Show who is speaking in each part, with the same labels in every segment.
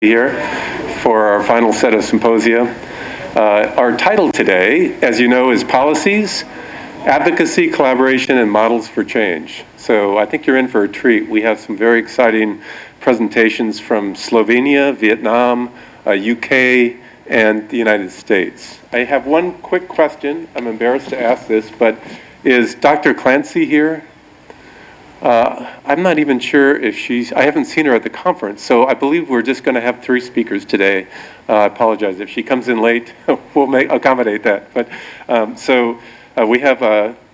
Speaker 1: Here for our final set of symposia. Our title today, as you know, is Policies, Advocacy, Collaboration, and Models for Change. So I think you're in for a treat. We have some very exciting presentations from Slovenia, Vietnam, UK, and the United States. I have one quick question. I'm embarrassed to ask this, but is Dr. Clancy here? I'm not even sure if I haven't seen her at the conference, so I believe we're just going to have 3 speakers today. I apologize if she comes in late, we'll accommodate that. But we have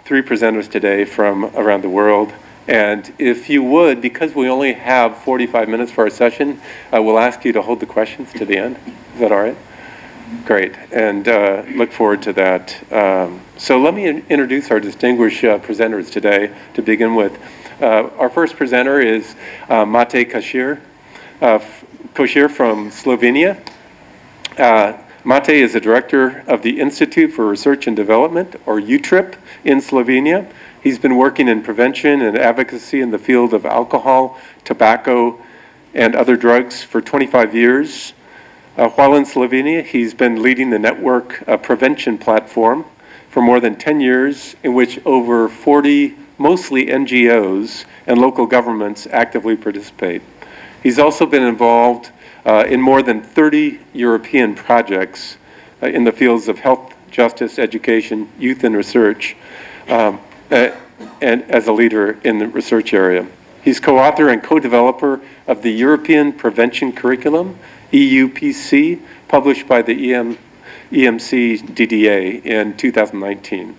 Speaker 1: 3 presenters today from around the world. And if you would, because we only have 45 minutes for our session, we'll ask you to hold the questions to the end. Is that all right? Great, and look forward to that. So let me introduce our distinguished presenters today to begin with. Our first presenter is Matej Košir from Slovenia. Matej is the director of the Institute for Research and Development, or UTRIP, in Slovenia. He's been working in prevention and advocacy in the field of alcohol, tobacco, and other drugs for 25 years. While in Slovenia, he's been leading the network prevention platform for more than 10 years, in which over 40 mostly NGOs and local governments actively participate. He's also been involved in more than 30 European projects in the fields of health, justice, education, youth, and research, and as a leader in the research area. He's co-author and co-developer of the European Prevention Curriculum, EUPC, published by the EMCDDA in 2019.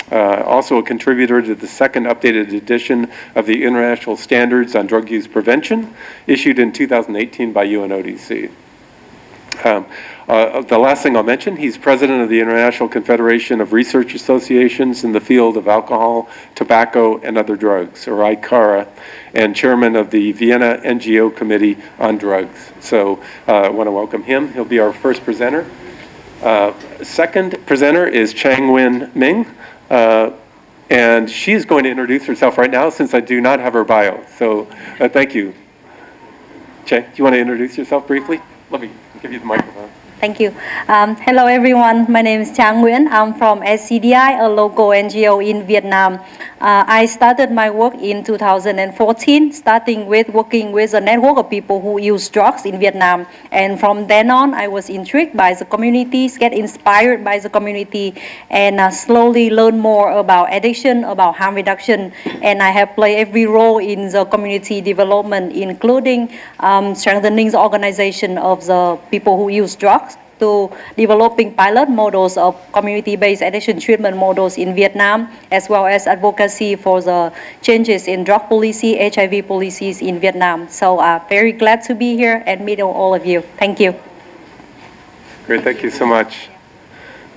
Speaker 1: Also a contributor to the second updated edition of the International Standards on Drug Use Prevention, issued in 2018 by UNODC. The last thing I'll mention, he's president of the International Confederation of Research Associations in the field of alcohol, tobacco, and other drugs, or ICUDDR, and chairman of the Vienna NGO Committee on Drugs. So I want to welcome him. He'll be our first presenter. Second presenter is Trang Ming. And she's going to introduce herself right now since I do not have her bio. So thank you. Chang, do you want to introduce yourself briefly? Let me give you the microphone.
Speaker 2: Thank you. Hello, everyone. My name is Trang Nguyen. I'm from SCDI, a local NGO in Vietnam. I started my work in 2014, starting with working with a network of people who use drugs in Vietnam. And from then on, I was intrigued by the communities, get inspired by the community, and slowly learn more about addiction, about harm reduction. And I have played every role in the community development, including strengthening the organization of the people who use drugs, to developing pilot models of community-based addiction treatment models in Vietnam, as well as advocacy for the changes in drug policy, HIV policies in Vietnam. So very glad to be here and meet all of you. Thank you.
Speaker 1: Great, thank you so much.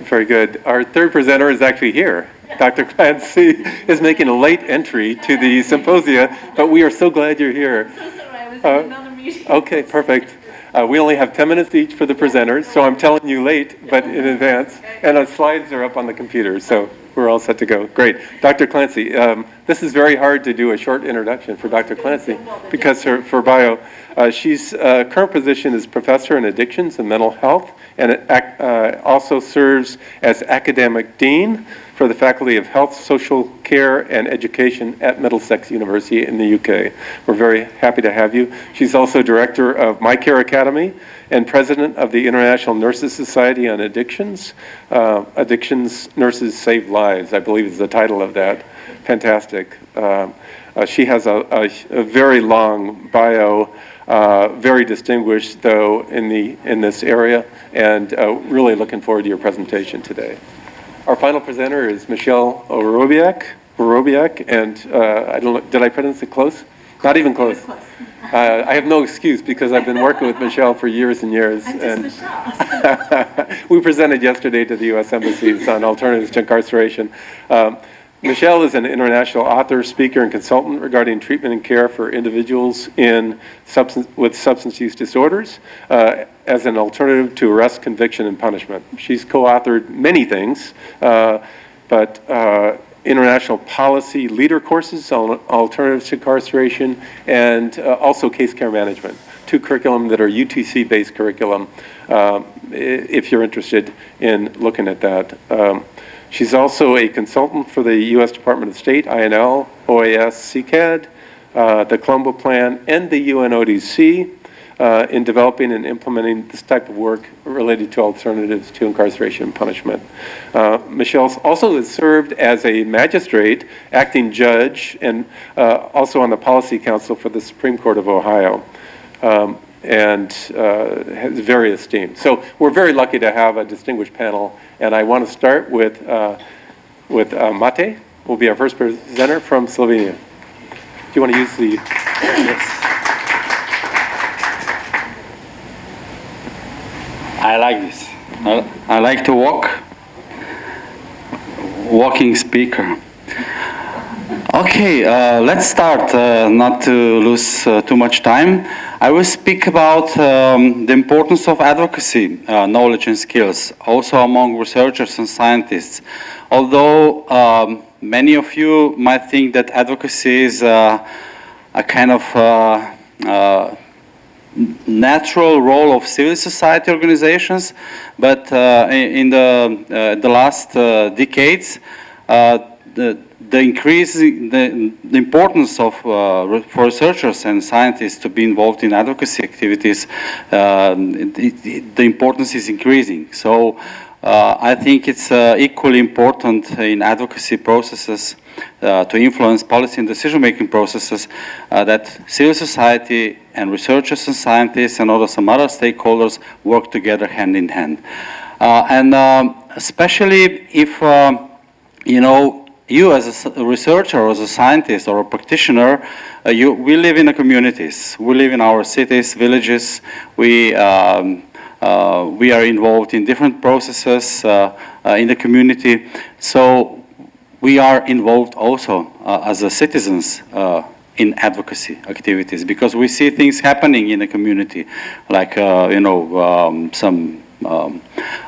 Speaker 1: Very good. Our third presenter is actually here. Dr. Clancy is making a late entry to the symposia, but we are so glad you're here.
Speaker 3: So sorry, I was in another meeting.
Speaker 1: Okay, perfect. We only have 10 minutes each for the presenters, so I'm telling you late, but in advance. And the slides are up on the computer, so we're all set to go. Great. Dr. Clancy, this is very hard to do a short introduction for Dr. Clancy because for bio, she's current position is professor in addictions and mental health, and also serves as academic dean for the Faculty of Health, Social Care, and Education at Middlesex University in the UK. We're very happy to have you. She's also director of My Care Academy and president of the International Nurses Society on Addictions. Addictions Nurses Save Lives, I believe is the title of that. Fantastic. She has a very long bio, very distinguished though in this area, and really looking forward to your presentation today. Our final presenter is Michele Worobiec, and I don't know, did I pronounce it close? Not even close. I have no excuse because I've been working with Michele for years and years.
Speaker 3: I'm just Michele.
Speaker 1: We presented yesterday to the U.S. embassies on alternatives to incarceration. Michele is an international author, speaker, and consultant regarding treatment and care for individuals with substance use disorders as an alternative to arrest, conviction, and punishment. She's co-authored many things, but international policy leader courses on alternatives to incarceration and also case care management. two curriculum that are UTC-based curriculum, if you're interested in looking at that. She's also a consultant for the U.S. Department of State, INL, OAS, CCAD, the Colombo Plan, and the UNODC in developing and implementing this type of work related to alternatives to incarceration and punishment. Michele also has served as a magistrate, acting judge, and also on the Policy Council for the Supreme Court of Ohio. And is very esteemed. So we're very lucky to have a distinguished panel, and I want to start with Matej, who will be our first presenter from Slovenia. Do you want to use the... Yes.
Speaker 4: I like this. I like to walk. Walking speaker. Okay, let's start, not to lose too much time. I will speak about the importance of advocacy, knowledge and skills, also among researchers and scientists. Although many of you might think that advocacy is a kind of natural role of civil society organizations, but in the last decades, the importance of for researchers and scientists to be involved in advocacy activities, the importance is increasing. So I think it's equally important in advocacy processes to influence policy and decision-making processes that civil society and researchers and scientists and also some other stakeholders work together hand in hand. Especially if, you know, you as a researcher or as a scientist or a practitioner, we live in the communities. We live in our cities, villages. We are involved in different processes in the community. So we are involved also as a citizens in advocacy activities, because we see things happening in the community, like you know, some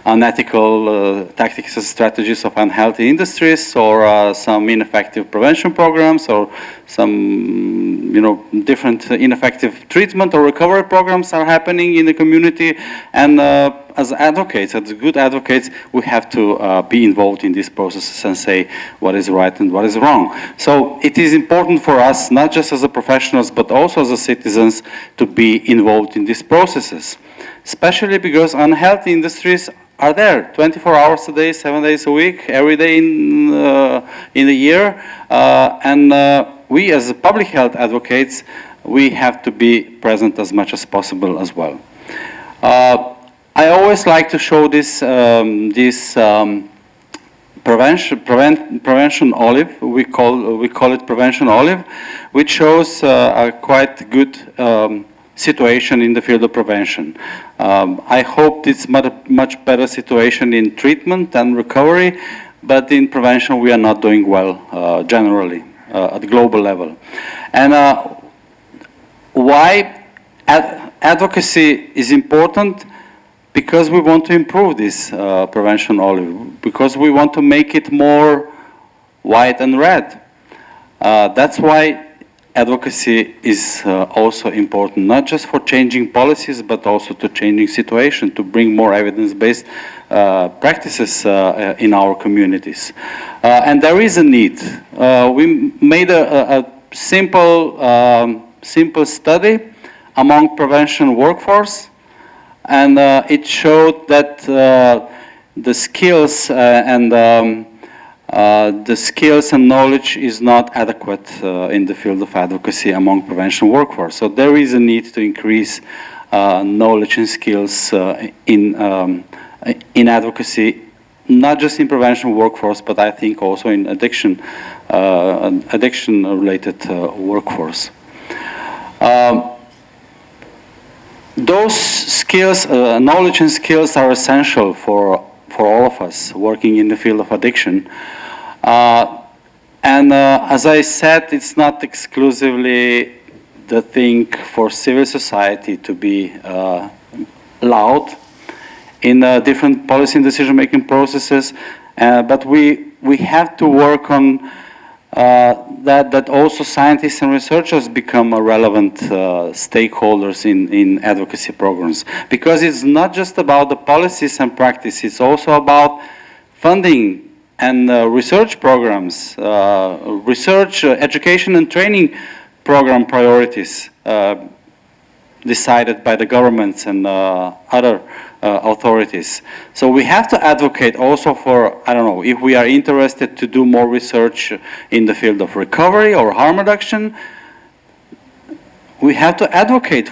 Speaker 4: unethical tactics and strategies of unhealthy industries, or some ineffective prevention programs, or some, you know, different ineffective treatment or recovery programs are happening in the community. And as advocates, as good advocates, we have to be involved in these processes and say what is right and what is wrong. So it is important for us, not just as a professionals, but also as a citizens, to be involved in these processes. Especially because unhealthy industries are there 24 hours a day, 7 days a week, every day in the year. We as public health advocates, we have to be present as much as possible as well. I always like to show this, prevention olive. We call it prevention olive, which shows a quite good situation in the field of prevention. I hope it's much better situation in treatment and recovery, but in prevention we are not doing well generally at the global level. And why advocacy is important? Because we want to improve this prevention olive, because we want to make it more white and red. That's why advocacy is also important, not just for changing policies, but also to changing situation, to bring more evidence-based practices in our communities. And there is a need. We made a simple study among prevention workforce, and it showed that the skills and knowledge is not adequate in the field of advocacy among prevention workforce. So there is a need to increase knowledge and skills in advocacy, not just in prevention workforce, but I think also in addiction-related workforce. Those skills, knowledge and skills, are essential for all of us working in the field of addiction. As I said, it's not exclusively the thing for civil society to be loud in different policy and decision-making processes, but we have to work on that also scientists and researchers become relevant stakeholders in advocacy programs. Because it's not just about the policies and practice, it's also about funding and research programs, research, education and training program priorities decided by the governments and other authorities. So we have to advocate also for, I don't know, if we are interested to do more research in the field of recovery or harm reduction, we have to advocate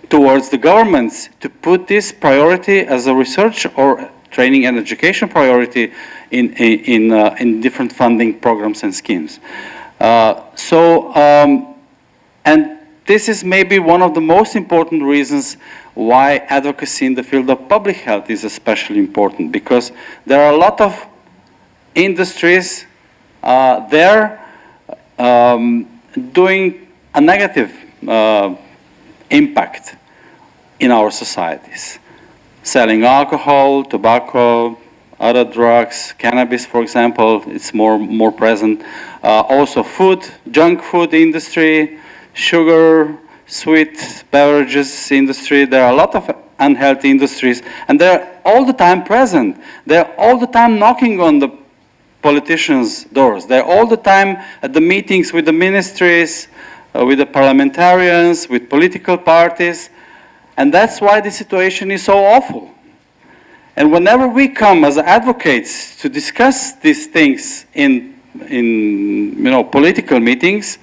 Speaker 4: towards the governments to put this priority as a research or training and education priority in different funding programs and schemes. And this is maybe one of the most important reasons why advocacy in the field of public health is especially important, because there are a lot of industries there doing a negative impact in our societies. Selling alcohol, tobacco, other drugs, cannabis, for example, it's more present. Also food, junk food industry, sugar, sweet beverages industry. There are a lot of unhealthy industries, and they're all the time present. They're all the time knocking on the politicians' doors. They're all the time at the meetings with the ministries, with the parliamentarians, with political parties, and that's why the situation is so awful. And whenever we come as advocates to discuss these things in political meetings,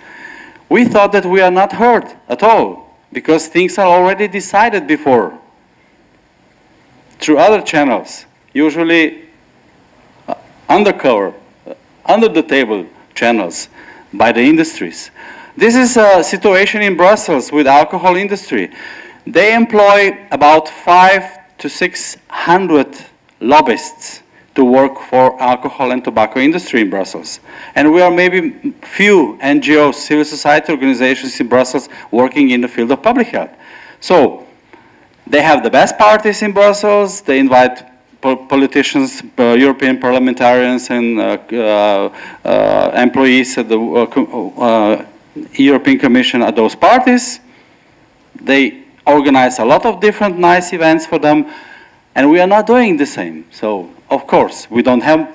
Speaker 4: we thought that we are not heard at all, because things are already decided before through other channels, usually undercover, under the table channels by the industries. This is a situation in Brussels with alcohol industry. They employ about 500 to 600 lobbyists to work for alcohol and tobacco industry in Brussels. And we are maybe few NGOs, civil society organizations in Brussels working in the field of public health. So they have the best parties in Brussels. They invite politicians, European parliamentarians and employees at the European Commission at those parties. They organize a lot of different nice events for them, and we are not doing the same. So, of course, we don't have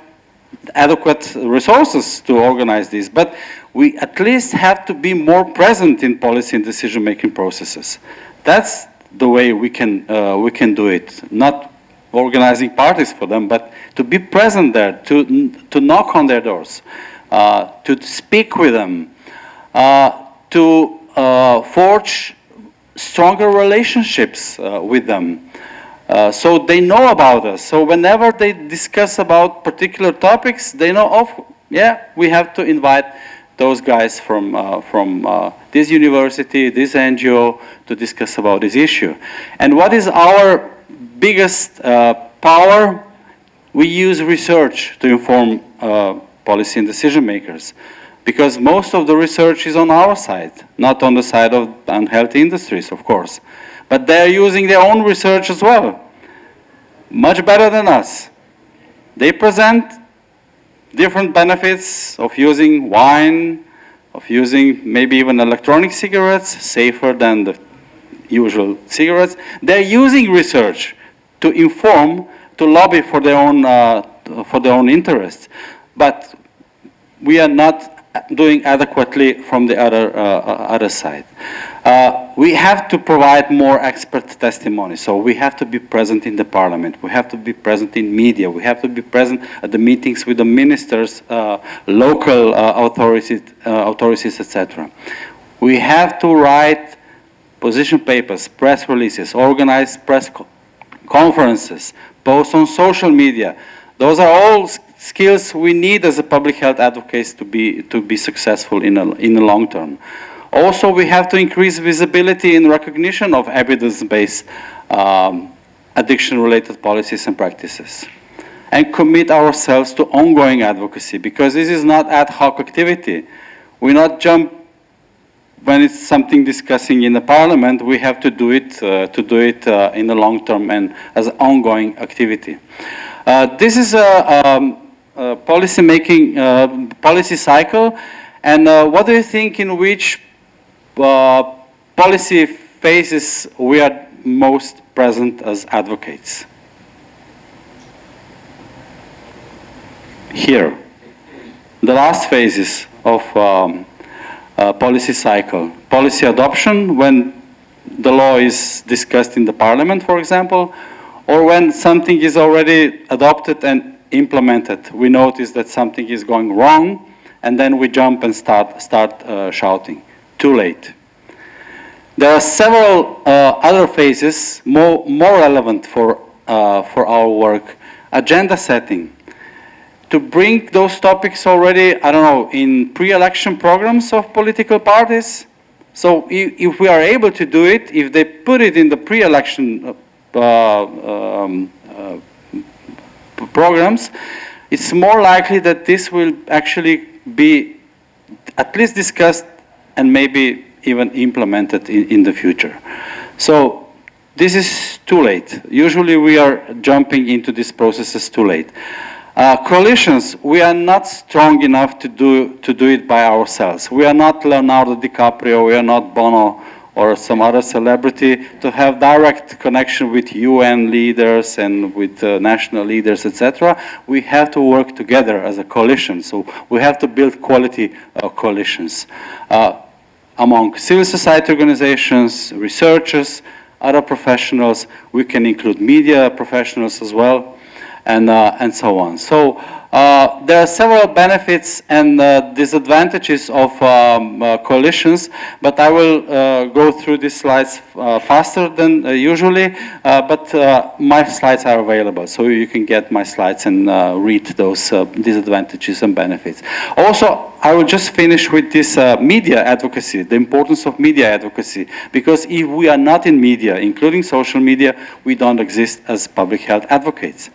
Speaker 4: adequate resources to organize this, but we at least have to be more present in policy and decision-making processes. That's the way we can do it. Not organizing parties for them, but to be present there, to knock on their doors, to speak with them, to forge stronger relationships with them, so they know about us. So whenever they discuss about particular topics, they know, oh, yeah, we have to invite those guys from this university, this NGO, to discuss about this issue. And what is our biggest power? We use research to inform policy and decision makers, because most of the research is on our side, not on the side of unhealthy industries, of course. But they're using their own research as well, much better than us. They present different benefits of using wine, of using maybe even electronic cigarettes, safer than the usual cigarettes. They're using research to inform, to lobby for their own interests. But we are not doing adequately from the other side. We have to provide more expert testimony. So we have to be present in the parliament. We have to be present in media. We have to be present at the meetings with the ministers, local authorities, etc. We have to write position papers, press releases, organize press conferences, post on social media. Those are all skills we need as a public health advocates to be successful in the long term. Also, we have to increase visibility and recognition of evidence-based addiction-related policies and practices, and commit ourselves to ongoing advocacy, because this is not ad hoc activity. We not jump when it's something discussing in the parliament. We have to do it in the long term and as an ongoing activity. This is policy making, policy cycle, and what do you think in which policy phases we are most present as advocates? Here, the last phases of policy cycle. Policy adoption, when the law is discussed in the parliament, for example, or when something is already adopted and implemented. We notice that something is going wrong, and then we jump and start shouting. Too late. There are several other phases more relevant for our work. Agenda setting. To bring those topics already, I don't know, in pre-election programs of political parties. So if we are able to do it, if they put it in the pre-election programs, it's more likely that this will actually be at least discussed and maybe even implemented in the future. So this is too late. Usually we are jumping into these processes too late. Coalitions, we are not strong enough to do it by ourselves. We are not Leonardo DiCaprio, we are not Bono or some other celebrity to have direct connection with UN leaders and with national leaders, etc. We have to work together as a coalition. So we have to build quality coalitions among civil society organizations, researchers, other professionals. We can include media professionals as well. And so on. So there are several benefits and disadvantages of coalitions, but I will go through these slides faster than usually, but my slides are available, so you can get my slides and read those disadvantages and benefits. Also, I will just finish with this media advocacy, the importance of media advocacy, because if we are not in media, including social media, we don't exist as public health advocates.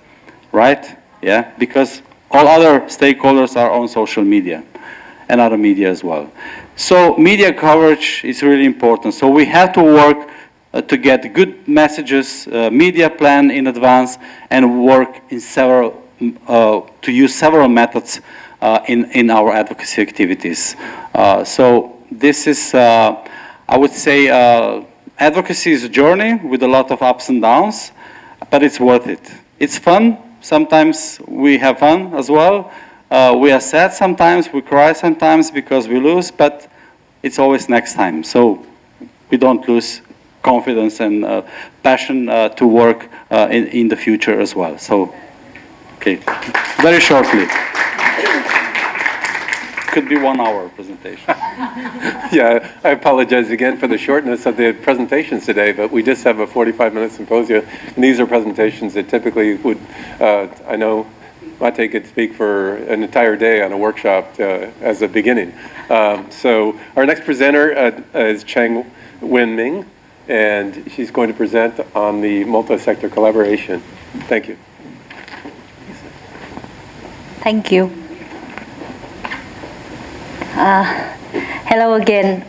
Speaker 4: Right? Yeah, because all other stakeholders are on social media and other media as well. So media coverage is really important. So we have to work to get good messages, media plan in advance, and work in several, to use several methods in our advocacy activities. So this is, I would say, advocacy is a journey with a lot of ups and downs, but it's worth it. It's fun. Sometimes we have fun as well. We are sad sometimes, we cry sometimes because we lose, but it's always next time. So we don't lose confidence and passion to work in the future as well. So, okay, very shortly. Could be 1 hour presentation.
Speaker 1: Yeah, I apologize again for the shortness of the presentations today, but we just have a 45-minute symposium, and these are presentations that typically would, I know Matej could speak for an entire day on a workshop as a beginning. So our next presenter is Trang Nguyen, and she's going to present on the multi-sector collaboration. Thank you.
Speaker 2: Thank you. Hello again.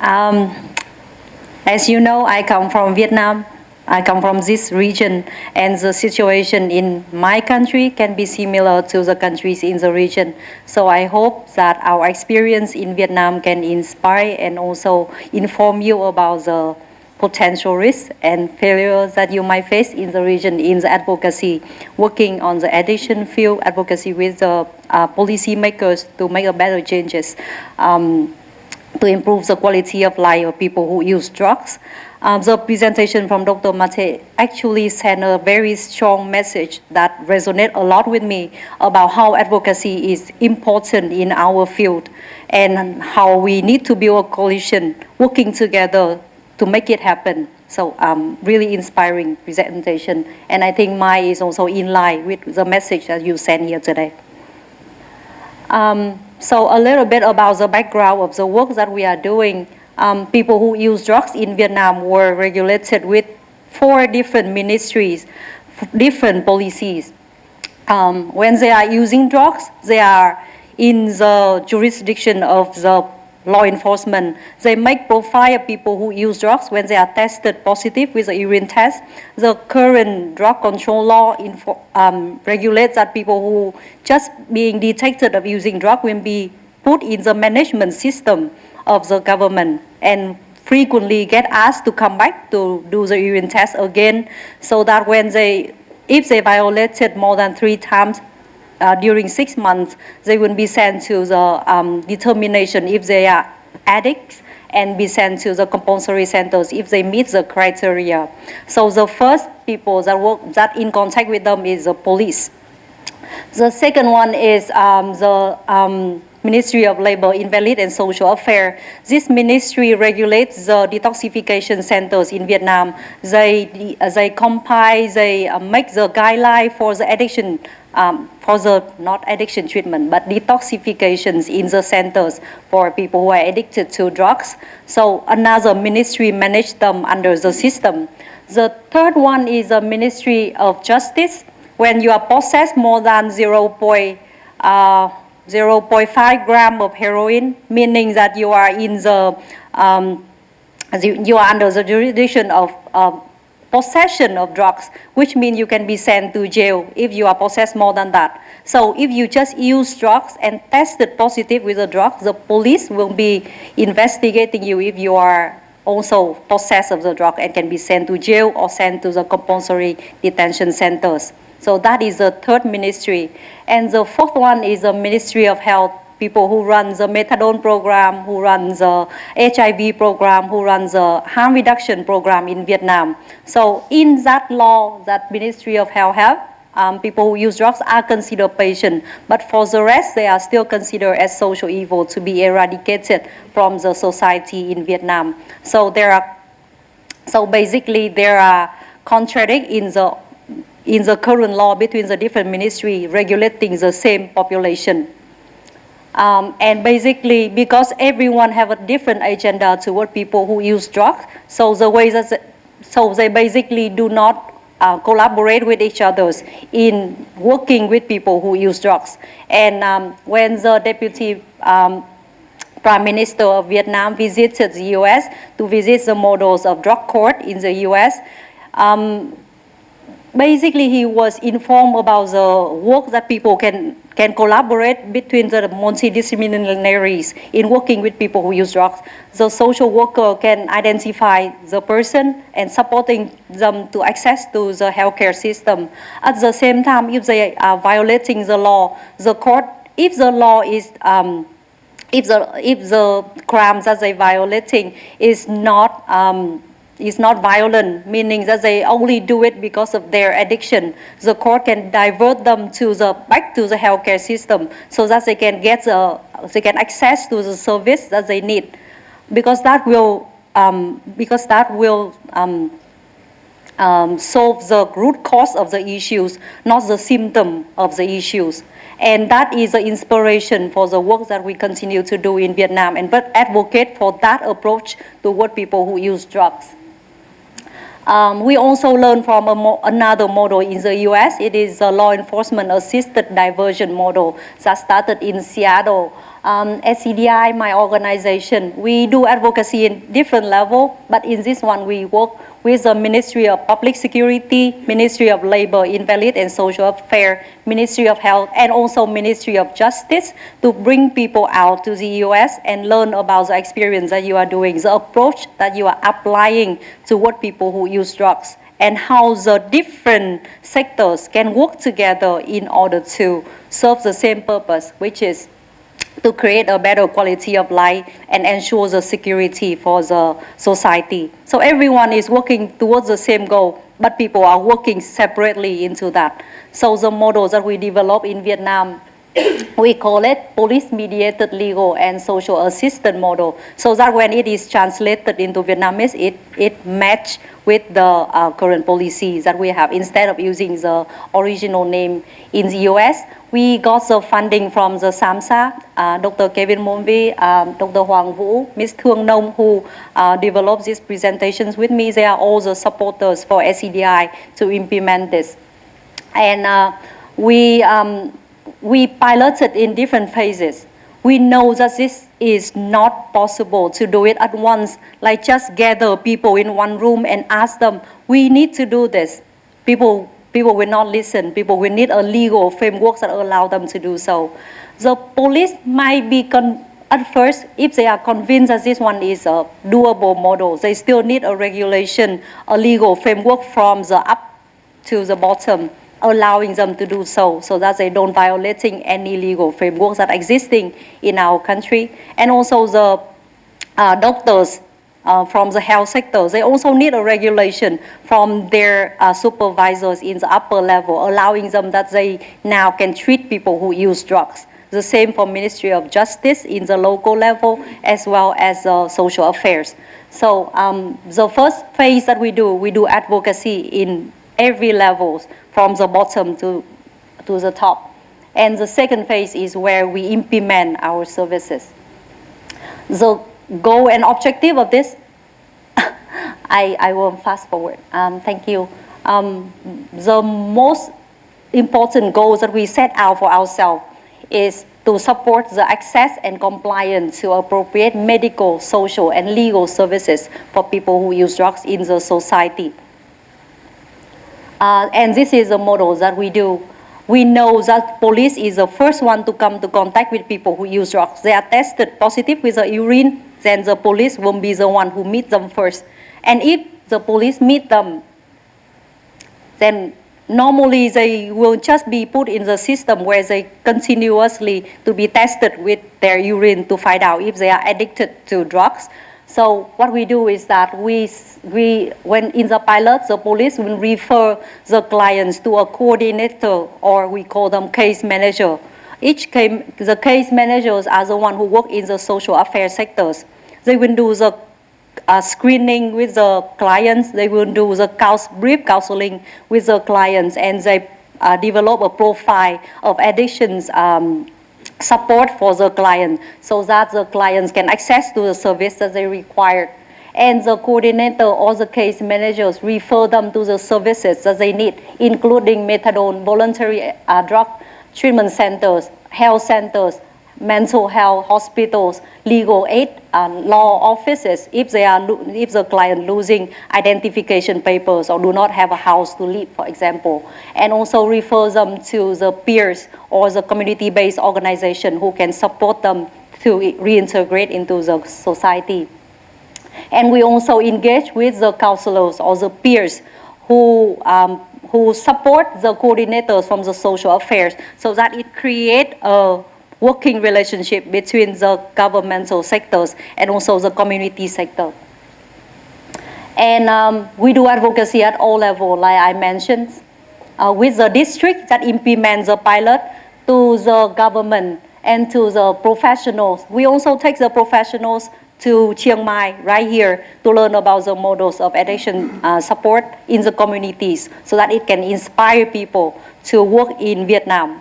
Speaker 2: As you know, I come from Vietnam. I come from this region, and the situation in my country can be similar to the countries in the region. So I hope that our experience in Vietnam can inspire and also inform you about the potential risks and failures that you might face in the region in the advocacy, working on the addiction field, advocacy with the policy makers to make a better changes, to improve the quality of life of people who use drugs. The presentation from Dr. Matej actually sent a very strong message that resonates a lot with me about how advocacy is important in our field and how we need to build a coalition working together to make it happen. So really inspiring presentation. And I think mine is also in line with the message that you sent here today. So a little bit about the background of the work that we are doing. People who use drugs in Vietnam were regulated with 4 different ministries, different policies. When they are using drugs, they are in the jurisdiction of the law enforcement. They make profile of people who use drugs when they are tested positive with a urine test. The current drug control law regulates that people who just being detected of using drug will be put in the management system of the government and frequently get asked to come back to do the urine test again, so that if they violated more than 3 times during 6 months, they will be sent to the determination if they are addicts and be sent to the compulsory centers if they meet the criteria. So the first people that in contact with them is the police. The second one is the Ministry of Labor, Invalid and Social Affairs. This ministry regulates the detoxification centers in Vietnam. They compile, they make the guideline for the addiction, for the not addiction treatment, but detoxifications in the centers for people who are addicted to drugs. So another ministry manages them under the system. The third one is the Ministry of Justice. When you are possessed more than 0.5 gram of heroin, meaning that you are in the you are under the jurisdiction of possession of drugs, which means you can be sent to jail if you are possessed more than that. So if you just use drugs and tested positive with the drug, the police will be investigating you if you are also possessed of the drug and can be sent to jail or sent to the compulsory detention centers. So that is the third ministry. And the fourth one is the Ministry of Health, people who run the methadone program, who run the HIV program, who run the harm reduction program in Vietnam. So in that law that Ministry of Health have, people who use drugs are considered patients, but for the rest, they are still considered as social evil to be eradicated from the society in Vietnam. So basically there are contradictions in the current law between the different ministries regulating the same population. And basically, because everyone have a different agenda toward people who use drugs, so they basically do not collaborate with each other in working with people who use drugs. And when the Deputy Prime Minister of Vietnam visited the US to visit the models of drug court in the US, basically he was informed about the work that people can collaborate between the multidisciplinaries in working with people who use drugs. The social worker can identify the person and supporting them to access to the healthcare system. At the same time, if they are violating the law, the court, if the law is, if the crimes that they're violating is not violent, meaning that they only do it because of their addiction, the court can divert them back to the healthcare system so that they can access to the service that they need, because that will solve the root cause of the issues, not the symptom of the issues. And that is the inspiration for the work that we continue to do in Vietnam and advocate for that approach toward people who use drugs. We also learned from another model in the US. It is a law enforcement assisted diversion model that started in Seattle. SCDI, my organization, we do advocacy in different levels, but in this one we work with the Ministry of Public Security, Ministry of Labor, Invalid and Social Affairs, Ministry of Health, and also Ministry of Justice to bring people out to the US and learn about the experience that you are doing, the approach that you are applying toward people who use drugs, and how the different sectors can work together in order to serve the same purpose, which is to create a better quality of life and ensure the security for the society. So everyone is working towards the same goal, but people are working separately into that. So the models that we develop in Vietnam, we call it police-mediated legal and social assistance model, so that when it is translated into Vietnamese, it matches with the current policies that we have. Instead of using the original name in the US, we got the funding from the SAMHSA, Dr. Kevin Monvi, Dr. Hoàng Vũ, Ms. Thuong Nong, who developed these presentations with me. They are all the supporters for SCDI to implement this. And we piloted in different phases. We know that this is not possible to do it at once, like just gather people in one room and ask them, we need to do this. People will not listen. People will need a legal framework that allow them to do so. The police might be, at first, if they are convinced that this one is a doable model, they still need a regulation, a legal framework from the up to the bottom, allowing them to do so that they don't violating any legal frameworks that are existing in our country. And also the doctors from the health sector, they also need a regulation from their supervisors in the upper level, allowing them that they now can treat people who use drugs. The same for Ministry of Justice in the local level, as well as social affairs. So the first phase that we do advocacy in every levels, from the bottom to the top. And the second phase is where we implement our services. The goal and objective of this, I will fast forward. Thank you. The most important goals that we set out for ourselves is to support the access and compliance to appropriate medical, social, and legal services for people who use drugs in the society. And this is a model that we do. We know that police is the first one to come to contact with people who use drugs. They are tested positive with the urine, then the police will be the one who meet them first. And if the police meet them, then normally they will just be put in the system where they continuously to be tested with their urine to find out if they are addicted to drugs. So what we do is that when in the pilot, the police will refer the clients to a coordinator, or we call them case manager. The case managers are the one who work in the social affairs sectors. They will do the screening with the clients. They will do the brief counseling with the clients, and they develop a profile of addictions support for the client, so that the clients can access to the service that they require. And the coordinator or the case managers refer them to the services that they need, including methadone, voluntary drug treatment centers, health centers, mental health hospitals, legal aid, law offices, if the client losing identification papers or do not have a house to live, for example. And also refer them to the peers or the community-based organization who can support them to reintegrate into the society. And we also engage with the counselors or the peers who support the coordinators from the social affairs, so that it creates a working relationship between the governmental sectors and also the community sector. And we do advocacy at all levels, like I mentioned, with the district that implements the pilot, to the government and to the professionals. We also take the professionals to Chiang Mai, right here, to learn about the models of addiction support in the communities, so that it can inspire people to work in Vietnam.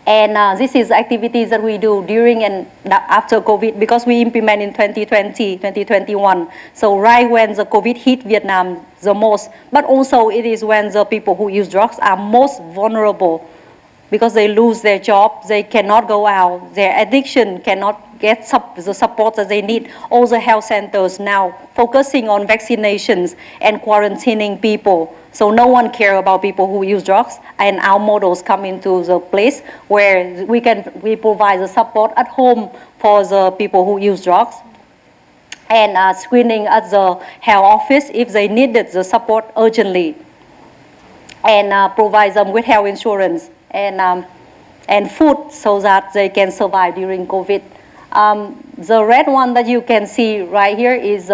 Speaker 2: And this is activities that we do during and after COVID, because we implement in 2020, 2021. So right when the COVID hit Vietnam the most, but also it is when the people who use drugs are most vulnerable, because they lose their job, they cannot go out, their addiction cannot get the support that they need. All the health centers now focusing on vaccinations and quarantining people. So no one cares about people who use drugs, and our models come into the place where we provide the support at home for the people who use drugs, and screening at the health office if they needed the support urgently, and provide them with health insurance and food so that they can survive during COVID. The red one that you can see right here is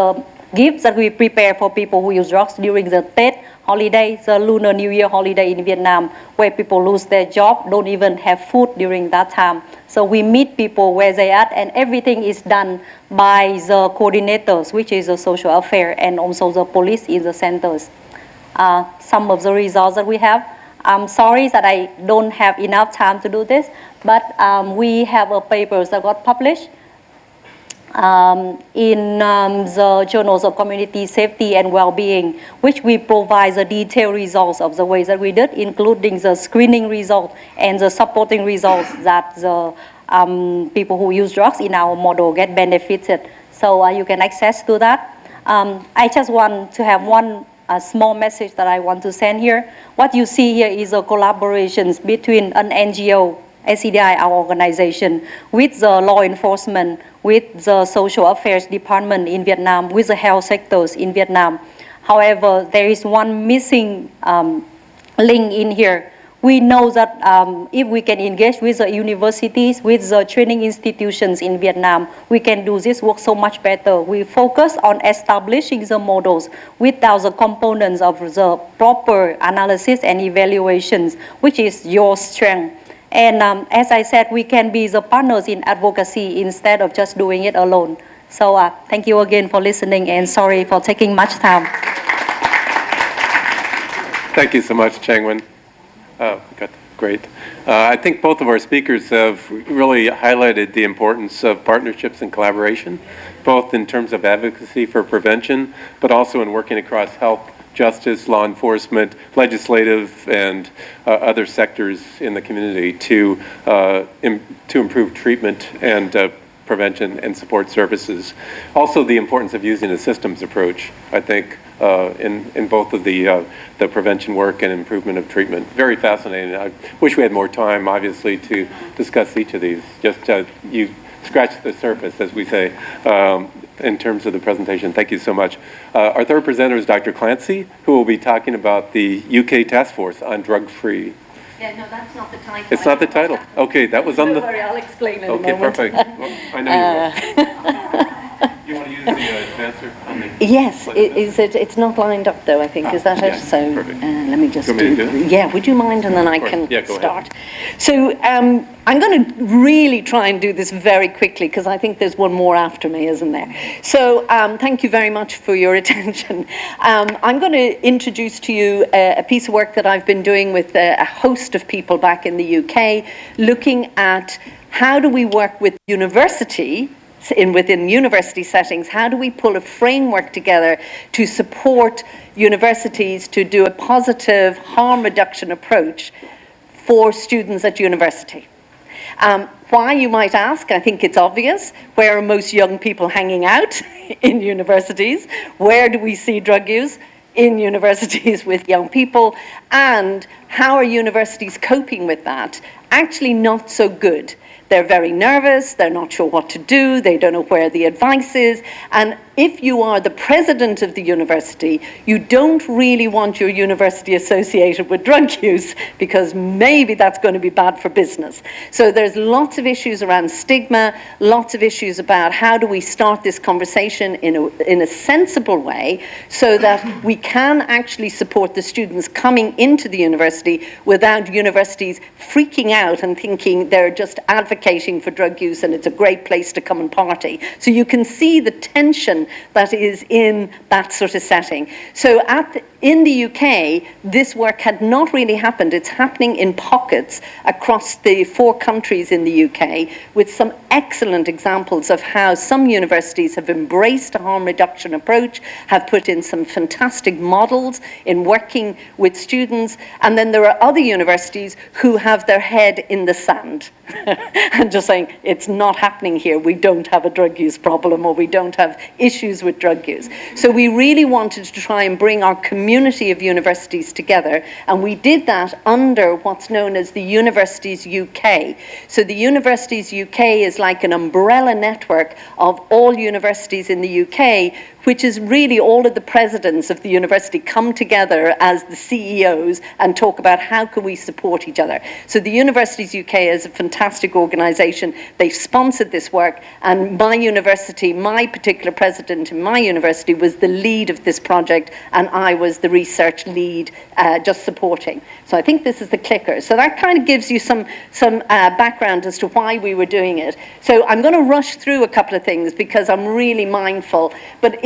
Speaker 2: gifts that we prepare for people who use drugs during the Tết holiday, the Lunar New Year holiday in Vietnam, where people lose their job, don't even have food during that time. So we meet people where they are, and everything is done by the coordinators, which is the social affair, and also the police in the centers. Some of the results that we have. I'm sorry that I don't have enough time to do this, but we have a paper that got published in the journals of community safety and well-being, which we provide the detailed results of the ways that we did, including the screening results and the supporting results that the people who use drugs in our model get benefited. So you can access to that. I just want to have one small message that I want to send here. What you see here is a collaboration between an NGO, SCDI, our organization, with the law enforcement, with the social affairs department in Vietnam, with the health sectors in Vietnam. However, there is one missing link in here. We know that if we can engage with the universities, with the training institutions in Vietnam, we can do this work so much better. We focus on establishing the models without the components of the proper analysis and evaluations, which is your strength. And as I said, we can be the partners in advocacy instead of just doing it alone. So thank you again for listening, and sorry for taking much time.
Speaker 1: Thank you so much, Trang Nguyen. Great. I think both of our speakers have really highlighted the importance of partnerships and collaboration, both in terms of advocacy for prevention, but also in working across health, justice, law enforcement, legislative, and other sectors in the community to improve treatment and prevention and support services. Also, the importance of using a systems approach, I think, in both of the prevention work and improvement of treatment. Very fascinating. I wish we had more time, obviously, to discuss each of these. Just you scratched the surface, as we say, in terms of the presentation. Thank you so much. Our third presenter is Dr. Clancy, who will be talking about the UK Taskforce on drug-free.
Speaker 3: Yeah, no, that's not the title.
Speaker 1: It's not the title. Okay, that was on the...
Speaker 3: Don't worry, I'll explain in a
Speaker 1: Okay,
Speaker 3: moment.
Speaker 1: perfect. Well, I know you will. You want to use the advancer on the...
Speaker 3: Yes, it's not lined up though, I think. Is that
Speaker 1: yeah,
Speaker 3: it? So
Speaker 1: perfect.
Speaker 3: let me just
Speaker 1: You want me to do it?
Speaker 3: Yeah, would you mind? And then I
Speaker 1: course.
Speaker 3: can
Speaker 1: Yeah, go ahead.
Speaker 3: start. So I'm going to really try and do this very quickly because I think there's one more after me, isn't there? So thank you very much for your attention. I'm going to introduce to you a piece of work that I've been doing with a host of people back in the UK, looking at how do we work with university within university settings, how do we pull a framework together to support universities to do a positive harm reduction approach for students at university? Why, you might ask? I think it's obvious. Where are most young people hanging out? In universities. Where do we see drug use? In universities with young people. And how are universities coping with that? Actually not so good. They're very nervous, they're not sure what to do, they don't know where the advice is, and if you are the president of the university, you don't really want your university associated with drug use because maybe that's going to be bad for business. So there's lots of issues around stigma, lots of issues about how do we start this conversation in a sensible way so that we can actually support the students coming into the university without universities freaking out and thinking they're just advocating for drug use and it's a great place to come and party. So you can see the tension that is in that sort of setting. So in the UK, this work had not really happened. It's happening in pockets across the 4 countries in the UK with some excellent examples of how some universities have embraced a harm reduction approach, have put in some fantastic models in working with students, and then there are other universities who have their head in the sand and just saying, it's not happening here, we don't have a drug use problem or we don't have issues with drug use. So we really wanted to try and bring our community of universities together, and we did that under what's known as the Universities UK. So the Universities UK is like an umbrella network of all universities in the UK, which is really all of the presidents of the university come together as the CEOs and talk about how can we support each other. So the Universities UK is a fantastic organisation. They've sponsored this work, and my university, my particular president in my university was the lead of this project, and I was the research lead just supporting. So I think this is the clicker. So that kind of gives you some background as to why we were doing it. So I'm going to rush through a couple of things because I'm really mindful, but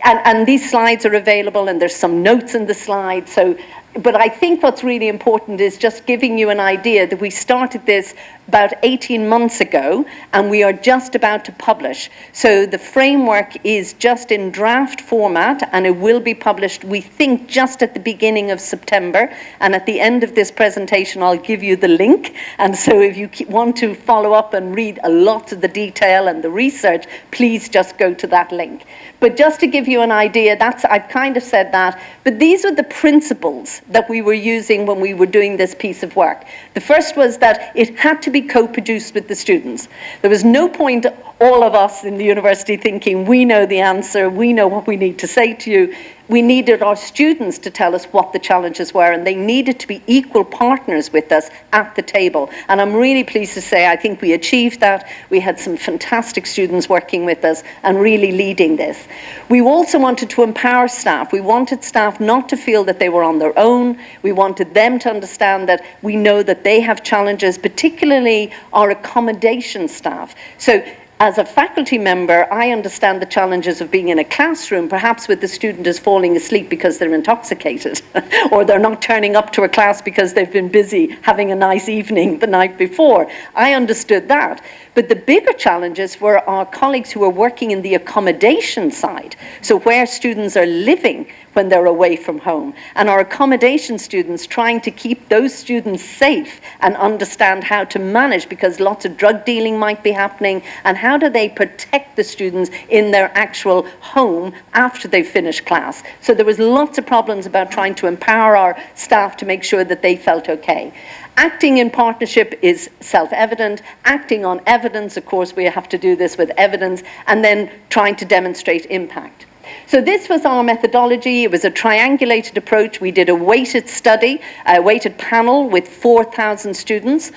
Speaker 3: and these slides are available and there's some notes in the slides. So But I think what's really important is just giving you an idea that we started this about 18 months ago, and we are just about to publish. So the framework is just in draft format, and it will be published, we think, just at the beginning of September. And at the end of this presentation, I'll give you the link. And so if you want to follow up and read a lot of the detail and the research, please just go to that link. But just to give you an idea, I've kind of said that, but these are the principles that we were using when we were doing this piece of work. The first was that it had to be co-produced with the students. There was no point all of us in the university thinking, we know the answer, we know what we need to say to you. We needed our students to tell us what the challenges were, and they needed to be equal partners with us at the table. And I'm really pleased to say I think we achieved that. We had some fantastic students working with us and really leading this. We also wanted to empower staff. We wanted staff not to feel that they were on their own. We wanted them to understand that we know that they have challenges, particularly our accommodation staff. So as a faculty member, I understand the challenges of being in a classroom, perhaps with the student is falling asleep because they're intoxicated, or they're not turning up to a class because they've been busy having a nice evening the night before. I understood that. But the bigger challenges were our colleagues who are working in the accommodation side, so where students are living when they're away from home, and our accommodation students trying to keep those students safe and understand how to manage, because lots of drug dealing might be happening, and how do they protect the students in their actual home after they've finished class. So there was lots of problems about trying to empower our staff to make sure that they felt okay. Acting in partnership is self-evident. Acting on evidence, of course, we have to do this with evidence, and then trying to demonstrate impact. So this was our methodology. It was a triangulated approach. We did a weighted study, a weighted panel with 4,000 students,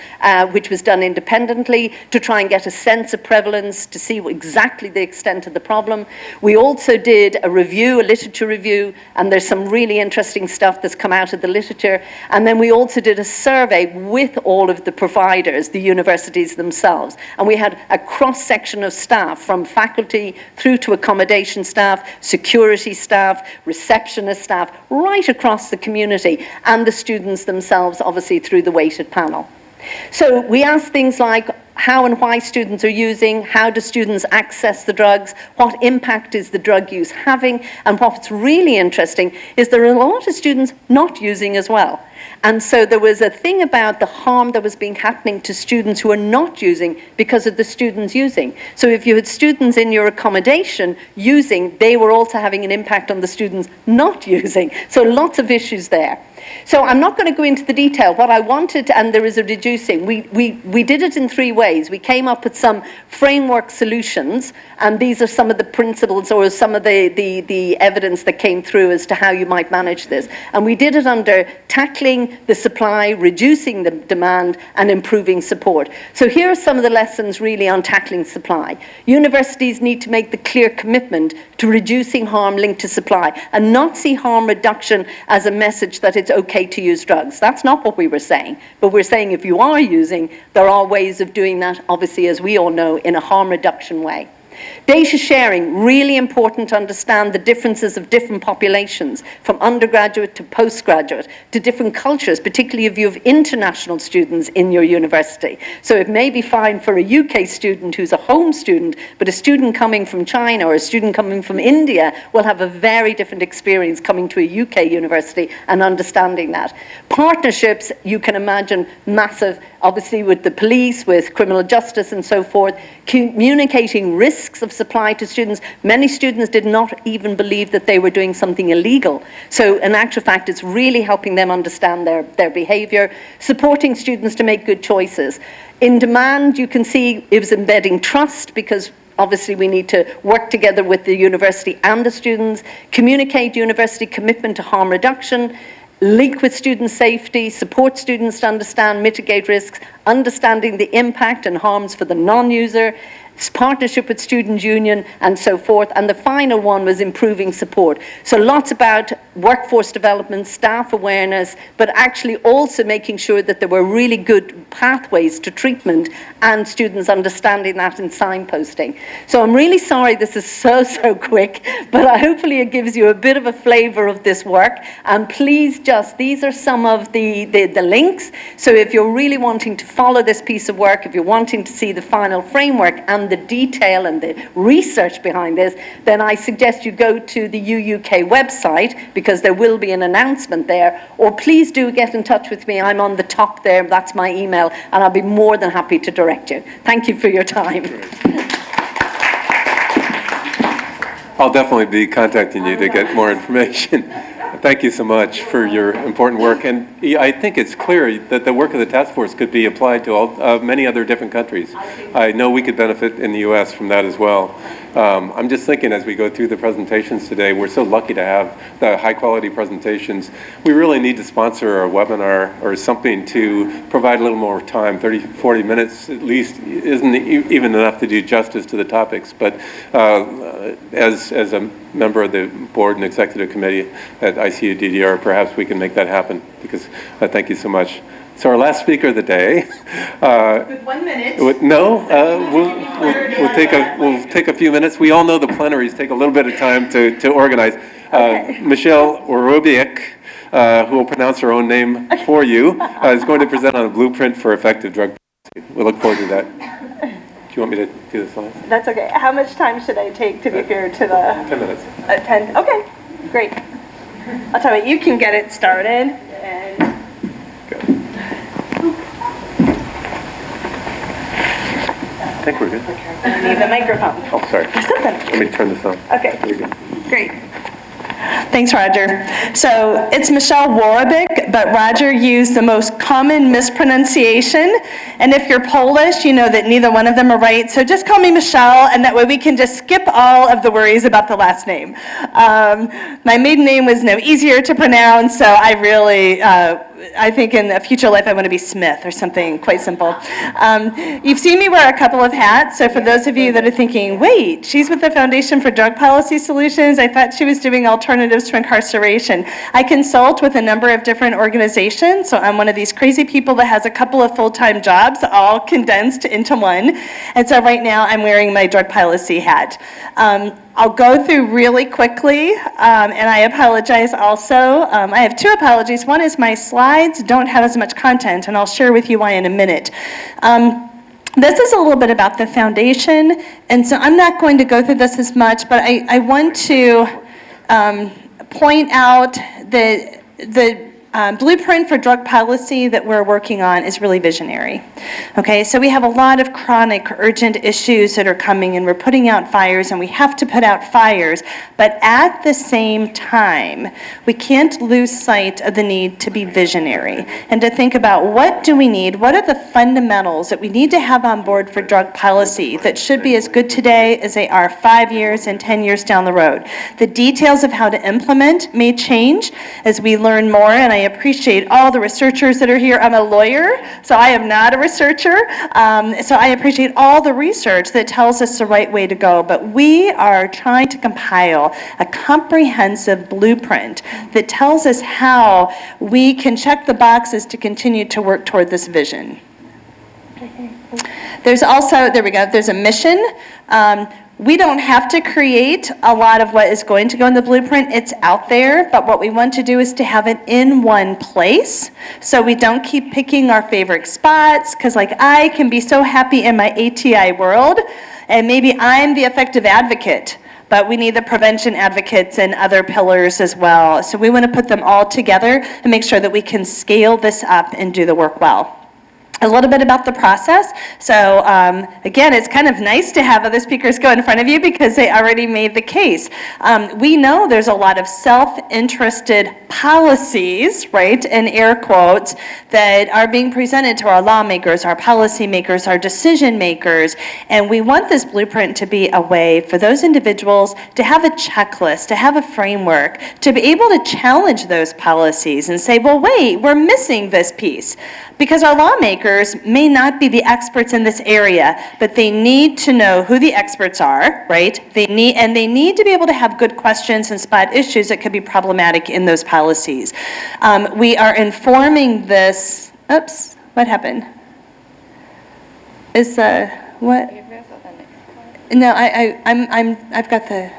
Speaker 3: which was done independently to try and get a sense of prevalence, to see exactly the extent of the problem. We also did a review, a literature review, and there's some really interesting stuff that's come out of the literature. And then we also did a survey with all of the providers, the universities themselves. And we had a cross-section of staff, from faculty through to accommodation staff, security staff, receptionist staff, right across the community, and the students themselves, obviously, through the weighted panel. So we asked things like how and why students are using, how do students access the drugs, what impact is the drug use having, and what's really interesting is there are a lot of students not using as well. And so there was a thing about the harm that was being happening to students who are not using because of the students using. So if you had students in your accommodation using, they were also having an impact on the students not using. So lots of issues there. So I'm not going to go into the detail. What I wanted, and there is a reducing, we did it in 3 ways. We came up with some framework solutions, and these are some of the principles or some of the evidence that came through as to how you might manage this. And we did it under tackling the supply, reducing the demand, and improving support. So here are some of the lessons really on tackling supply. Universities need to make the clear commitment to reducing harm linked to supply, and not see harm reduction as a message that it's okay to use drugs. That's not what we were saying. But we're saying if you are using, there are ways of doing that, obviously, as we all know, in a harm reduction way. Data sharing, really important to understand the differences of different populations, from undergraduate to postgraduate, to different cultures, particularly if you have international students in your university. So it may be fine for a UK student who's a home student, but a student coming from China or a student coming from India will have a very different experience coming to a UK university and understanding that. Partnerships, you can imagine, massive, obviously with the police, with criminal justice and so forth, communicating risks of supply to students. Many students did not even believe that they were doing something illegal. So in actual fact, it's really helping them understand their behavior, supporting students to make good choices. In demand, you can see it was embedding trust, because obviously we need to work together with the university and the students, communicate university commitment to harm reduction, link with student safety, support students to understand, mitigate risks, understanding the impact and harms for the non-user, partnership with student union, and so forth. And the final one was improving support. So lots about workforce development, staff awareness, but actually also making sure that there were really good pathways to treatment and students understanding that in signposting. So I'm really sorry this is so quick, but hopefully it gives you a bit of a flavor of this work. And please these are some of the links. So if you're really wanting to follow this piece of work, if you're wanting to see the final framework and the detail and the research behind this, then I suggest you go to the UUK website, because there will be an announcement there, or please do get in touch with me. I'm on the top there, that's my email, and I'll be more than happy to direct you. Thank you for your time.
Speaker 1: I'll definitely be contacting you to get more information. Thank you so much for your important work, and I think it's clear that the work of the task force could be applied to many other different countries. I know we could benefit in the U.S. from that as well. I'm just thinking as we go through the presentations today, we're so lucky to have the high-quality presentations. We really need to sponsor a webinar or something to provide a little more time. 30, 40 minutes at least isn't even enough to do justice to the topics, but as a member of the board and executive committee at ICUDDR, perhaps we can make that happen, because thank you so much. So our last speaker of the day.
Speaker 5: With 1 minute.
Speaker 1: We'll take a few minutes. We all know the plenaries take a little bit of time to organize. Michele Worobiec, who will pronounce her own name for you, is going to present on a blueprint for effective drug policy. We look forward to that. Do you want me to do the slides?
Speaker 5: That's okay. How much time should I take to get here to the...
Speaker 1: 10 minutes.
Speaker 5: 10? Okay, great. I'll tell you, you can get it started. And
Speaker 1: I think we're good.
Speaker 5: I need the microphone.
Speaker 1: Oh, sorry. Let me turn this on.
Speaker 5: Okay,
Speaker 1: Here we go.
Speaker 5: great. Thanks, Roger. So it's Michele Worobiec, but Roger used the most common mispronunciation. And if you're Polish, you know that neither one of them are right. So just call me Michele, and that way we can just skip all of the worries about the last name. My maiden name was no easier to pronounce, so I really, I think in a future life I want to be Smith or something quite simple. You've seen me wear a couple of hats, so for those of you that are thinking, wait, she's with the Foundation for Drug Policy Solutions, I thought she was doing alternatives to incarceration. I consult with a number of different organizations, so I'm one of these crazy people that has a couple of full-time jobs all condensed into one, and so right now I'm wearing my drug policy hat. I'll go through really quickly, and I apologize also. I have two apologies. One is my slides don't have as much content, and I'll share with you why in a minute. This is a little bit about the foundation, and so I'm not going to go through this as much, but I want to point out that the blueprint for drug policy that we're working on is really visionary. Okay, so we have a lot of chronic, urgent issues that are coming, and we're putting out fires, and we have to put out fires, but at the same time, we can't lose sight of the need to be visionary and to think about what do we need, what are the fundamentals that we need to have on board for drug policy that should be as good today as they are 5 years and 10 years down the road. The details of how to implement may change as we learn more, and I appreciate all the researchers that are here. I'm a lawyer, so I am not a researcher. So I appreciate all the research that tells us the right way to go, but we are trying to compile a comprehensive blueprint that tells us how we can check the boxes to continue to work toward this vision. There's also, there we go, there's a mission. We don't have to create a lot of what is going to go in the blueprint. It's out there, but what we want to do is to have it in one place so we don't keep picking our favorite spots, because like I can be so happy in my ATI world, and maybe I'm the effective advocate, but we need the prevention advocates and other pillars as well. So we want to put them all together and make sure that we can scale this up and do the work well. A little bit about the process. So again, it's kind of nice to have other speakers go in front of you because they already made the case. We know there's a lot of self-interested policies, right, in air quotes, that are being presented to our lawmakers, our policymakers, our decision makers, and we want this blueprint to be a way for those individuals to have a checklist, to have a framework, to be able to challenge those policies and say, well, wait, we're missing this piece. Because our lawmakers speakers may not be the experts in this area, but they need to know who the experts are, right? They need to be able to have good questions and spot issues that could be problematic in those policies. We are informing this, oops, what happened? Is what? No, I've got the.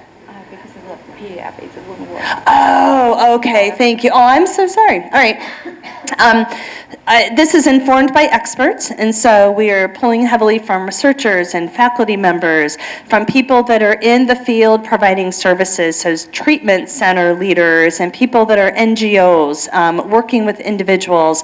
Speaker 6: Because of the PDF, it wouldn't work.
Speaker 5: Oh, okay, thank you. Oh, I'm so sorry. All right. This is informed by experts, and so we are pulling heavily from researchers and faculty members, from people that are in the field providing services, so treatment center leaders and people that are NGOs, working with individuals,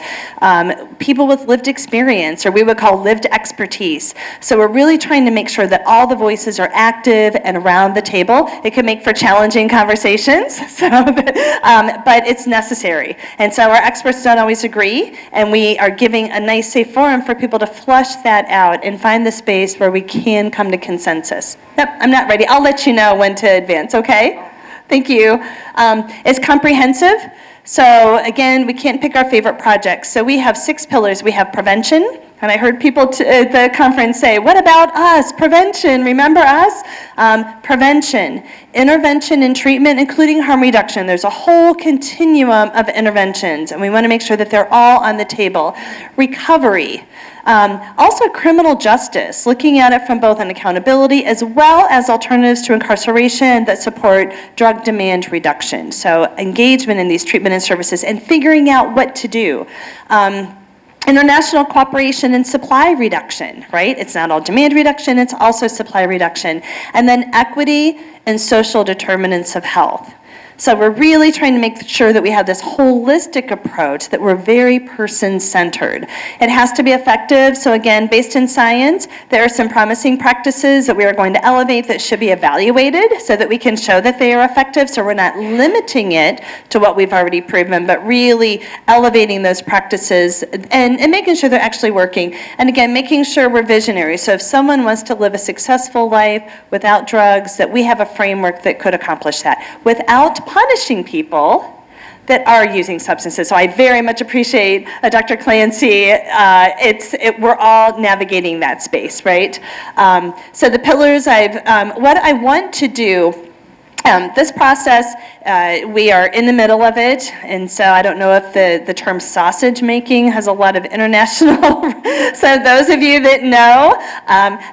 Speaker 5: people with lived experience, or we would call lived expertise. So we're really trying to make sure that all the voices are active and around the table. It can make for challenging conversations, but it's necessary. And so our experts don't always agree, and we are giving a nice, safe forum for people to flush that out and find the space where we can come to consensus. Yep, I'm not ready. I'll let you know when to advance, okay? Thank you. It's comprehensive. So again, we can't pick our favorite projects. So we have 6 pillars. We have prevention. And I heard people at the conference say, what about us? Prevention, remember us? Prevention, intervention and treatment, including harm reduction. There's a whole continuum of interventions, and we want to make sure that they're all on the table. Recovery, also criminal justice, looking at it from both an accountability as well as alternatives to incarceration that support drug demand reduction. So engagement in these treatment and services and figuring out what to do. International cooperation and supply reduction, right? It's not all demand reduction, it's also supply reduction. And then equity and social determinants of health. So we're really trying to make sure that we have this holistic approach, that we're very person-centered. It has to be effective, so again, based in science, there are some promising practices that we are going to elevate that should be evaluated so that we can show that they are effective, so we're not limiting it to what we've already proven, but really elevating those practices and making sure they're actually working. And again, making sure we're visionary. So if someone wants to live a successful life without drugs, that we have a framework that could accomplish that without punishing people that are using substances. So I very much appreciate Dr. Clancy. We're all navigating that space, right? So the pillars, what I want to do, this process, we are in the middle of it, and so I don't know if the term sausage making has a lot of international, so those of you that know,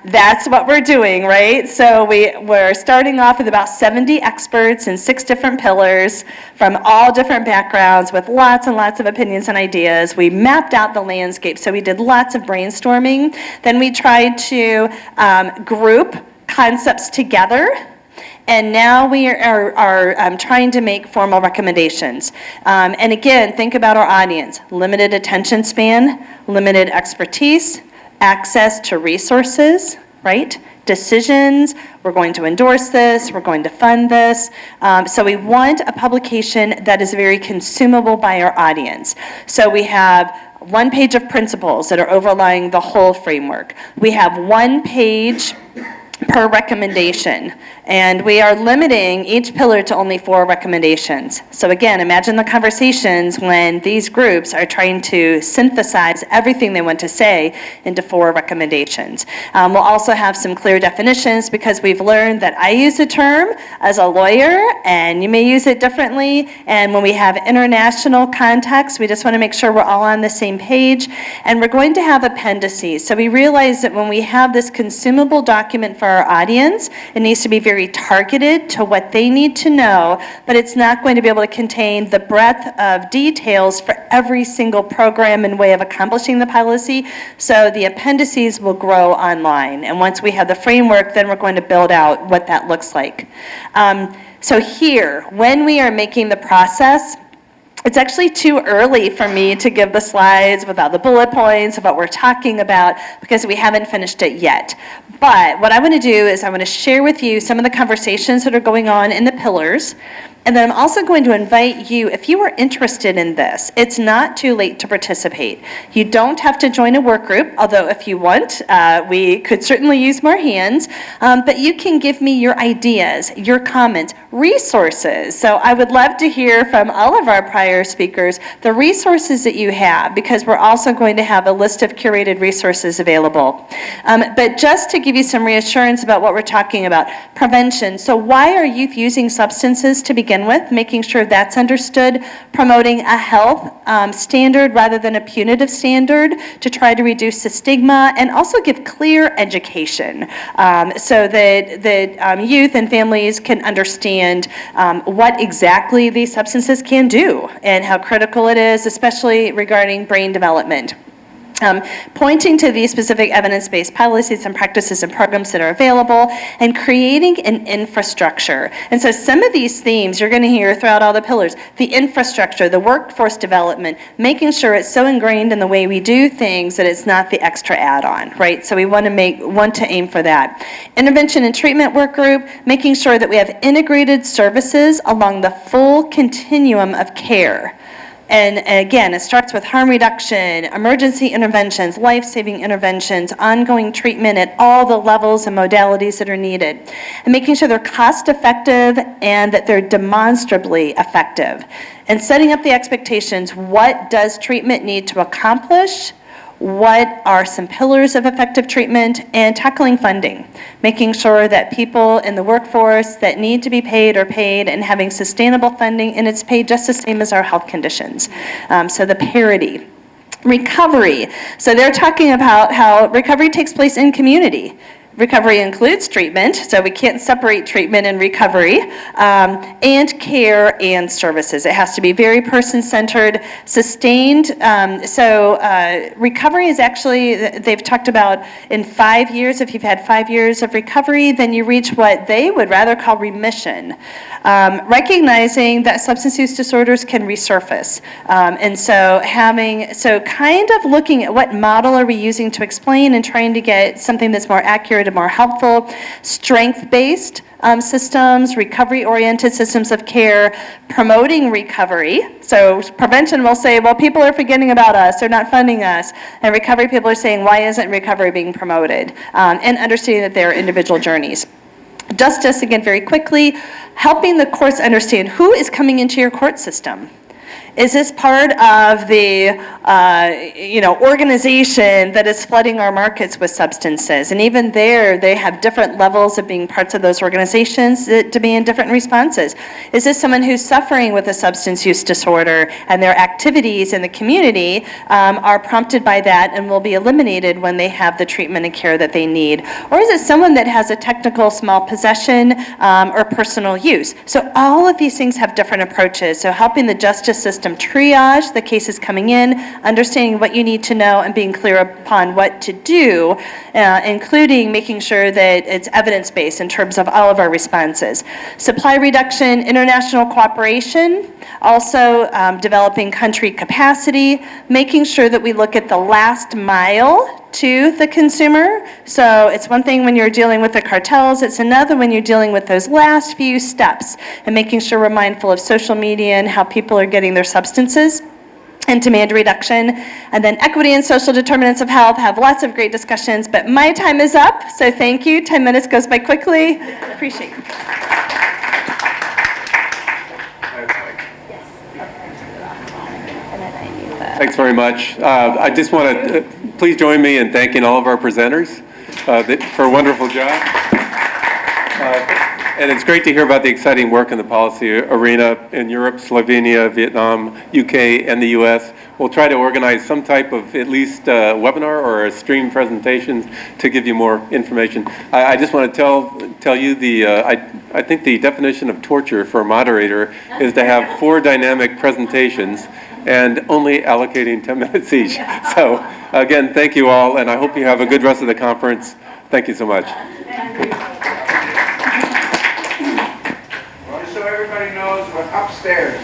Speaker 5: that's what we're doing, right? So we're starting off with about 70 experts in 6 different pillars from all different backgrounds with lots and lots of opinions and ideas. We mapped out the landscape, so we did lots of brainstorming. Then we tried to group concepts together. And now we are trying to make formal recommendations. And again, think about our audience. Limited attention span, limited expertise, access to resources, right? Decisions, we're going to endorse this, we're going to fund this. So we want a publication that is very consumable by our audience. So we have 1 page of principles that are overlying the whole framework. We have 1 page per recommendation, and we are limiting each pillar to only 4 recommendations. So again, imagine the conversations when these groups are trying to synthesize everything they want to say into 4 recommendations. We'll also have some clear definitions, because we've learned that I use a term as a lawyer and you may use it differently, and when we have international context, we just want to make sure we're all on the same page. And we're going to have appendices. So we realize that when we have this consumable document for our audience, it needs to be very targeted to what they need to know, but it's not going to be able to contain the breadth of details for every single program and way of accomplishing the policy. So the appendices will grow online. And once we have the framework, then we're going to build out what that looks like. So here, when we are making the process, it's actually too early for me to give the slides with all the bullet points of what we're talking about, because we haven't finished it yet. But what I want to do is I want to share with you some of the conversations that are going on in the pillars, And then I'm also going to invite you, if you are interested in this, it's not too late to participate. You don't have to join a work group, although if you want, we could certainly use more hands, but you can give me your ideas, your comments, resources. So I would love to hear from all of our prior speakers the resources that you have, because we're also going to have a list of curated resources available. But just to give you some reassurance about what we're talking about, prevention. So why are youth using substances to begin with? Making sure that's understood, promoting a health standard rather than a punitive standard to try to reduce the stigma, and also give clear education so that youth and families can understand what exactly these substances can do and how critical it is, especially regarding brain development. Pointing to these specific evidence-based policies and practices and programs that are available, and creating an infrastructure. And so some of these themes you're going to hear throughout all the pillars: the infrastructure, the workforce development, making sure it's so ingrained in the way we do things that it's not the extra add-on, right? So we want to aim for that. Intervention and treatment work group, making sure that we have integrated services along the full continuum of care. And again, it starts with harm reduction, emergency interventions, life-saving interventions, ongoing treatment at all the levels and modalities that are needed, and making sure they're cost-effective and that they're demonstrably effective. And setting up the expectations: what does treatment need to accomplish? What are some pillars of effective treatment? And tackling funding, making sure that people in the workforce that need to be paid are paid, and having sustainable funding, and it's paid just the same as our health conditions. So the parity. Recovery. So they're talking about how recovery takes place in community. Recovery includes treatment, so we can't separate treatment and recovery, and care and services. It has to be very person-centered, sustained. Recovery is actually, they've talked about in 5 years, if you've had 5 years of recovery, then you reach what they would rather call remission. Recognizing that substance use disorders can resurface. And so kind of looking at what model are we using to explain, and trying to get something that's more accurate and more helpful. Strength-based systems, recovery-oriented systems of care, promoting recovery. So prevention will say, well, people are forgetting about us, they're not funding us. And recovery people are saying, why isn't recovery being promoted? And understanding that there are individual journeys. Justice, again, very quickly, helping the courts understand who is coming into your court system. Is this part of the organization that is flooding our markets with substances? And even there, they have different levels of being parts of those organizations that demand different responses. Is this someone who's suffering with a substance use disorder, and their activities in the community are prompted by that and will be eliminated when they have the treatment and care that they need? Or is it someone that has a technical small possession or personal use? So all of these things have different approaches. So helping the justice system triage the cases coming in, understanding what you need to know, and being clear upon what to do, including making sure that it's evidence-based in terms of all of our responses. Supply reduction, international cooperation, also developing country capacity, making sure that we look at the last mile to the consumer. So it's one thing when you're dealing with the cartels, it's another when you're dealing with those last few steps, and making sure we're mindful of social media and how people are getting their substances, and demand reduction. And then equity and social determinants of health, have lots of great discussions, but my time is up, so thank you. 10 minutes goes by quickly. Appreciate it.
Speaker 1: Thanks very much. I just want to please join me in thanking all of our presenters for a wonderful job. And it's great to hear about the exciting work in the policy arena in Europe, Slovenia, Vietnam, UK, and the US. We'll try to organize some type of at least webinar or a stream presentations to give you more information. I just want to tell you I think the definition of torture for a moderator is to have 4 dynamic presentations and only allocating 10 minutes each. So again, thank you all, and I hope you have a good rest of the conference. Thank you so much.
Speaker 7: So everybody knows, we're upstairs.